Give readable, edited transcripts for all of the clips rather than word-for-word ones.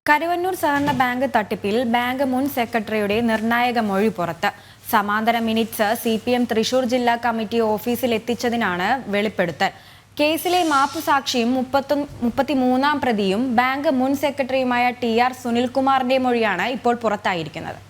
കരുവന്നൂർ സഹകരണ ബാങ്ക് തട്ടിപ്പിൽ ബാങ്ക് മുൻ സെക്രട്ടറിയുടെ നിർണായക മൊഴി പുറത്ത്. സമാന്തര മിനിറ്റ്സ് CPM തൃശൂർ ജില്ലാ കമ്മിറ്റി ഓഫീസിൽ എത്തിച്ചതിനാണ് വെളിപ്പെടുത്തൽ. കേസിലെ മാപ്പുസാക്ഷിയും 33-ാം പ്രതിയും ബാങ്ക് മുൻ സെക്രട്ടറിയുമായ TR സുനിൽകുമാറിന്റെ മൊഴിയാണ് ഇപ്പോൾ പുറത്തായിരിക്കുന്നത്.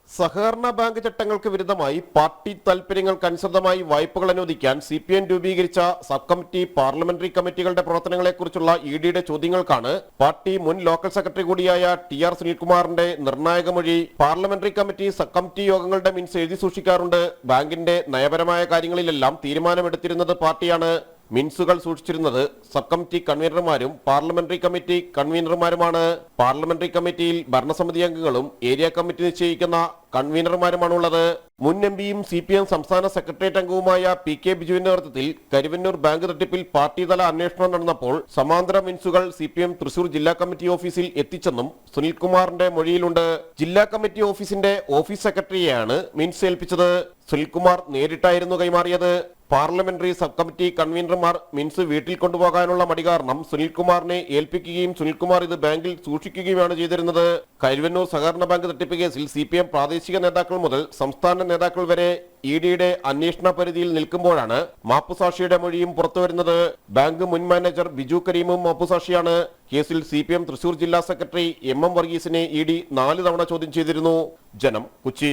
സഹകരണ ബാങ്ക് ചട്ടങ്ങൾക്ക് വിരുദ്ധമായി പാർട്ടി താൽപര്യങ്ങൾക്കനുസൃതമായി വായ്പകൾ അനുവദിക്കാൻ CPM രൂപീകരിച്ച സബ് കമ്മിറ്റി പാർലമെന്ററി കമ്മിറ്റികളുടെ പ്രവർത്തനങ്ങളെക്കുറിച്ചുള്ള EDയുടെ ചോദ്യങ്ങൾക്കാണ് പാർട്ടി മുൻ ലോക്കൽ സെക്രട്ടറി കൂടിയായ TR സുനിൽകുമാറിന്റെ നിർണായക മൊഴി. പാർലമെന്ററി കമ്മിറ്റി സബ് കമ്മിറ്റി യോഗങ്ങളുടെ മിനിറ്റ്സ് എഴുതി സൂക്ഷിക്കാറുണ്ട്. ബാങ്കിന്റെ നയപരമായ കാര്യങ്ങളിലെല്ലാം തീരുമാനമെടുത്തിരുന്നത് പാർട്ടിയാണ്. മിൻസുകൾ സൂക്ഷിച്ചിരുന്നത് സബ് കമ്മിറ്റി കൺവീനർമാരും പാർലമെന്ററി കമ്മിറ്റി കൺവീനർമാരുമാണ്. പാർലമെന്ററി കമ്മിറ്റിയിൽ ഭരണസമിതി അംഗങ്ങളും ഏരിയ കമ്മിറ്റി നിശ്ചയിക്കുന്ന കൺവീനർമാരുമാണുള്ളത്. മുൻ MPയും CPM സംസ്ഥാന സെക്രട്ടേറിയറ്റ് അംഗവുമായ PK ബിജുവിന്റെ നേതൃത്വത്തിൽ കരുവന്നൂർ ബാങ്ക് തട്ടിപ്പിൽ പാർട്ടിതല അന്വേഷണം നടന്നപ്പോൾ സമാന്തര മിൻസുകൾ CPM തൃശൂർ ജില്ലാ കമ്മിറ്റി ഓഫീസിൽ എത്തിച്ചെന്നും സുനിൽകുമാറിന്റെ മൊഴിയിലുണ്ട്. ജില്ലാ കമ്മിറ്റി ഓഫീസിന്റെ ഓഫീസ് സെക്രട്ടറിയെയാണ് മിൻസ് ഏൽപ്പിച്ചത്. സുനിൽകുമാർ നേരിട്ടായിരുന്നു കൈമാറിയത്. പാർലമെന്ററി സബ് കമ്മിറ്റി കൺവീനർമാർ മിൻസ് വീട്ടിൽ കൊണ്ടുപോകാനുള്ള മടി കാരണം സുനിൽകുമാറിനെ ഏൽപ്പിക്കുകയും സുനിൽകുമാർ ഇത് ബാങ്കിൽ സൂക്ഷിക്കുകയുമാണ് ചെയ്തിരുന്നത്. കരുവന്നൂർ സഹകരണ ബാങ്ക് തട്ടിപ്പ് കേസിൽ CPM പ്രാദേശിക നേതാക്കൾ മുതൽ സംസ്ഥാന നേതാക്കൾ വരെ EDയുടെ അന്വേഷണ പരിധിയിൽ നിൽക്കുമ്പോഴാണ് മാപ്പുസാക്ഷിയുടെ മൊഴിയും പുറത്തുവരുന്നത്. ബാങ്ക് മുൻ മാനേജർ ബിജു കരീമും മാപ്പുസാക്ഷിയാണ്. കേസിൽ CPM തൃശൂർ ജില്ലാ സെക്രട്ടറി MM വർഗീസിനെ ED 4 തവണ ചോദ്യം ചെയ്തിരുന്നു. ജനം, കൊച്ചി.